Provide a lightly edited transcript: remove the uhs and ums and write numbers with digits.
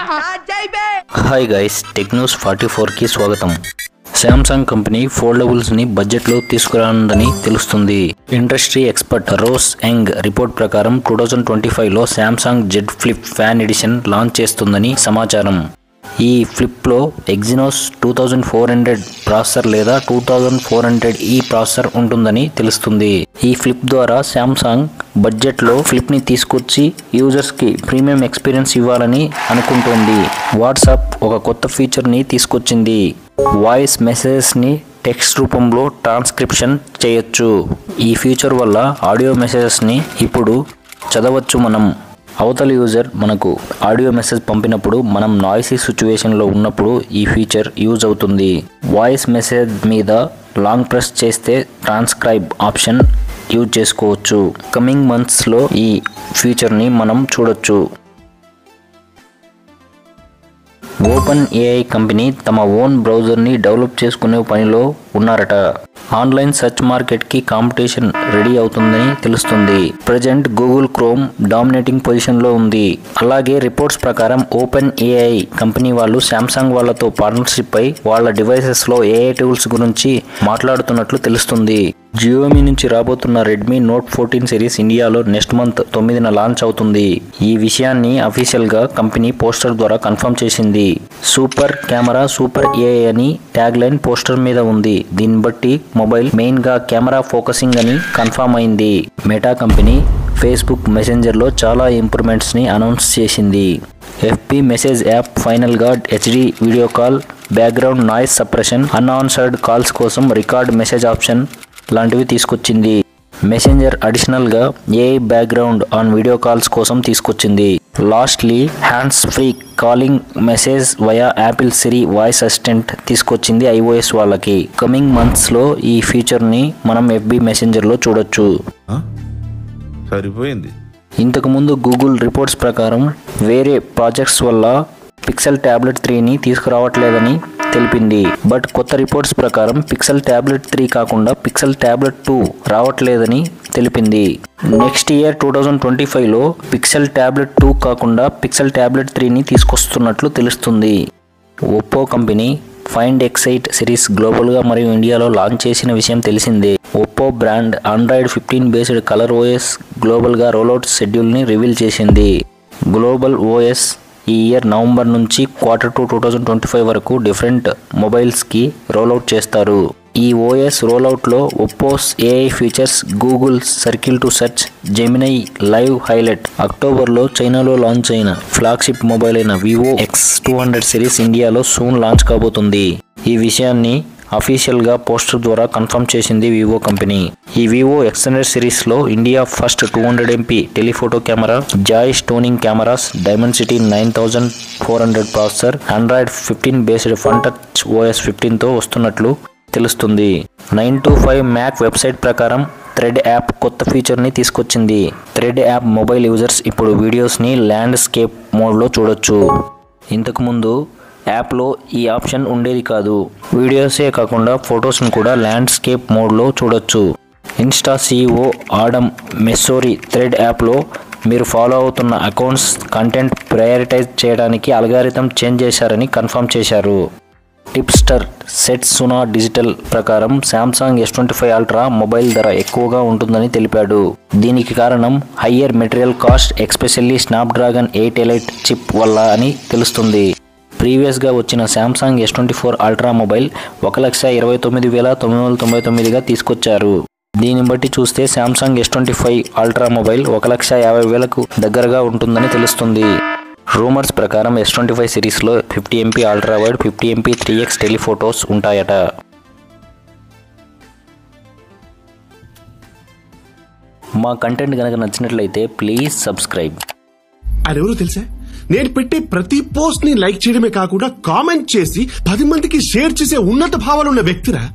Hi guys, tech news 44కి స్వాగతం. Samsung company foldables ని బడ్జెట్ లో తీసుకురానుందని తెలుస్తుంది. Industry expert Ross Young report ప్రకారం 2025లో Samsung Z flip fan edition launch చేస్తుందని సమాచారం. ఈ ఫ్లిప్ లో ఎగ్జినోస్ 2400 ప్రాసెసర్ లేదా 2400E ప్రాసెసర్ ఉంటుందని తెలుస్తుంది. ఈ ఫ్లిప్ ద్వారా శాంసంగ్ బడ్జెట్ లో ఫ్లిప్ ని తీసుకొచ్చి యూజర్స్ కి ప్రీమియం ఎక్స్పీరియన్స్ ఇవ్వాలని అనుకుంటోంది. వాట్సాప్ ఒక కొత్త ఫీచర్ ని తీసుకొచ్చింది. వాయిస్ మెసేజెస్ ని టెక్స్ట్ రూపంలో ట్రాన్స్క్రిప్షన్ చేయొచ్చు. ఈ ఫీచర్ వల్ల ఆడియో మెసేజెస్ ని ఇప్పుడు చదవచ్చు. మనం అవతల యూజర్ మనకు ఆడియో మెసేజ్ పంపినప్పుడు మనం నాయిసీ సిచ్యువేషన్లో ఉన్నప్పుడు ఈ ఫీచర్ యూజ్ అవుతుంది. వాయిస్ మెసేజ్ మీద లాంగ్ ప్రెస్ చేస్తే ట్రాన్స్క్రైబ్ ఆప్షన్ యూజ్ చేసుకోవచ్చు. కమింగ్ మంత్స్లో ఈ ఫీచర్ని మనం చూడొచ్చు. ఓపెన్ ఏఐ కంపెనీ తమ ఓన్ బ్రౌజర్ని డెవలప్ చేసుకునే పనిలో ఉన్నారట. ఆన్లైన్ సెర్చ్ మార్కెట్కి కాంపిటీషన్ రెడీ అవుతుందని తెలుస్తుంది. ప్రజెంట్ గూగుల్ క్రోమ్ డామినేటింగ్ పొజిషన్లో ఉంది. అలాగే రిపోర్ట్స్ ప్రకారం ఓపెన్ ఏఐ కంపెనీ వాళ్ళు శాంసంగ్ వాళ్ళతో పార్ట్నర్షిప్ అయి వాళ్ళ డివైసెస్లో ఏఐ టూల్స్ గురించి మాట్లాడుతున్నట్లు తెలుస్తుంది. జియోమీ నుంచి రాబోతున్న రెడ్మీ నోట్ 14 సిరీస్ ఇండియాలో నెక్స్ట్ మంత్ 9న లాంచ్ అవుతుంది. ఈ విషయాన్ని అఫీషియల్ గా కంపెనీ పోస్టర్ ద్వారా కన్ఫర్మ్ చేసింది. సూపర్ కెమెరా సూపర్ ఏఐ అని ట్యాగ్ లైన్ పోస్టర్ మీద ఉంది. దీన్ని బట్టి మొబైల్ మెయిన్ గా కెమెరా ఫోకసింగ్ అని కన్ఫర్మ్ అయింది. మెటా కంపెనీ ఫేస్బుక్ మెసెంజర్ లో చాలా ఇంప్రూవ్మెంట్స్ ని అనౌన్స్ చేసింది. ఎఫ్బి మెసేజ్ యాప్ ఫైనల్ గా HD video call, background noise suppression, unanswered calls కోసం రికార్డ్ మెసేజ్ ఆప్షన్ లాంటివి తీసుకొచ్చింది. మెసెంజర్ అడిషనల్ గా AI background on video calls కోసం తీసుకొచ్చింది. Lastly hands free calling message via Apple Siri voice assistant తీసుకొచ్చింది iOS వాళ్ళకి. Coming months లో ఈ ఫీచర్ ని మనం ఎఫ్బి మెసెంజర్ లో చూడొచ్చు. సరిపోయింది. ఇంతకు ముందు గూగుల్ రిపోర్ట్స్ ప్రకారం వేరే ప్రాజెక్ట్స్ వల్ల పిక్సెల్ ట్యాబ్లెట్ 3ని తీసుకురావట్లేదని తెలిపింది. బట్ కొత్త రిపోర్ట్స్ ప్రకారం పిక్సెల్ ట్యాబ్లెట్ 3 కాకుండా పిక్సెల్ ట్యాబ్లెట్ 2 రావట్లేదని తెలిపింది. నెక్స్ట్ ఇయర్ 2025లో పిక్సెల్ ట్యాబ్లెట్ 2 కాకుండా పిక్సెల్ ట్యాబ్లెట్ 3ని తీసుకొస్తున్నట్లు తెలుస్తుంది. Oppo company find X8 series గ్లోబల్గా మరియు ఇండియాలో లాంచ్ చేసిన విషయం తెలిసిందే. Oppo brand Android 15 based colour OS గ్లోబల్గా రోల్అవుట్ షెడ్యూల్ని రివీల్ చేసింది. గ్లోబల్ ఓఎస్ ఈ ఇయర్ నవంబర్ నుంచి Q2 2025 వరకు డిఫరెంట్ మొబైల్స్కి రోల్అవుట్ చేస్తారు. ఈ ఓఎస్ రోల్అవుట్లో Oppo's AI features, Google circle to search, Gemini live highlight, అక్టోబర్లో చైనాలో లాంచ్ అయిన ఫ్లాగ్షిప్ మొబైల్ అయిన వివో X200 సిరీస్ ఇండియాలో సూన్ లాంచ్ కాబోతుంది. ఈ విషయాన్ని అఫీషియల్ గా పోస్టర్ ద్వారా కన్ఫర్మ్ చేసింది వివో కంపెనీ. ఈ వివో X100 సిరీస్ లో India first 200MP telephoto camera, Joy stoning cameras, Dimensity 9400 processor, Android 15 based fun touch OS 15 తో వస్తున్నట్లు తెలుస్తుంది. 9to5 Mac వెబ్సైట్ ప్రకారం థ్రెడ్ యాప్ కొత్త ఫీచర్ ని తీసుకొచ్చింది. థ్రెడ్ యాప్ మొబైల్ యూజర్స్ ఇప్పుడు వీడియోస్ ని ల్యాండ్స్కేప్ మోడ్ లో చూడొచ్చు. ఇంతకు ముందు యాప్లో ఈ ఆప్షన్ ఉండేది కాదు. వీడియోసే కాకుండా ఫొటోస్ను కూడా ల్యాండ్స్కేప్ మోడ్లో చూడొచ్చు. ఇన్స్టా CEO ఆడమ్ మెస్సోరీ థ్రెడ్ యాప్లో మీరు ఫాలో అవుతున్న అకౌంట్స్ కంటెంట్ ప్రయారిటైజ్ చేయడానికి అల్గారిథం చేంజ్ చేశారని కన్ఫర్మ్ చేశారు. టిప్స్టర్ సెట్సునా డిజిటల్ ప్రకారం శాంసంగ్ S25 అల్ట్రా మొబైల్ ధర ఎక్కువగా ఉంటుందని తెలిపాడు. దీనికి కారణం higher material cost, especially Snapdragon 8 elite chip వల్ల అని తెలుస్తుంది. ప్రీవియస్గా వచ్చిన శాంసంగ్ S24 అల్ట్రా మొబైల్ 1,29,999గా తీసుకొచ్చారు. దీన్ని బట్టి చూస్తే శాంసంగ్ S25 అల్ట్రా మొబైల్ 1,50,000కు దగ్గరగా ఉంటుందని తెలుస్తుంది. రూమర్స్ ప్రకారం S25 సిరీస్లో 50MP ultra wide, 50MP 3x టెలిఫోటోస్ ఉంటాయట. మా కంటెంట్ కనుక నచ్చినట్లయితే ప్లీజ్ సబ్స్క్రైబ్. అదెవరో తెలుసా? నేను పెట్టే ప్రతి పోస్ట్ ని లైక్ చేయడమే కాకుండా కామెంట్ చేసి 10 మందికి షేర్ చేసే ఉన్నత భావాలున్న వ్యక్తిరా.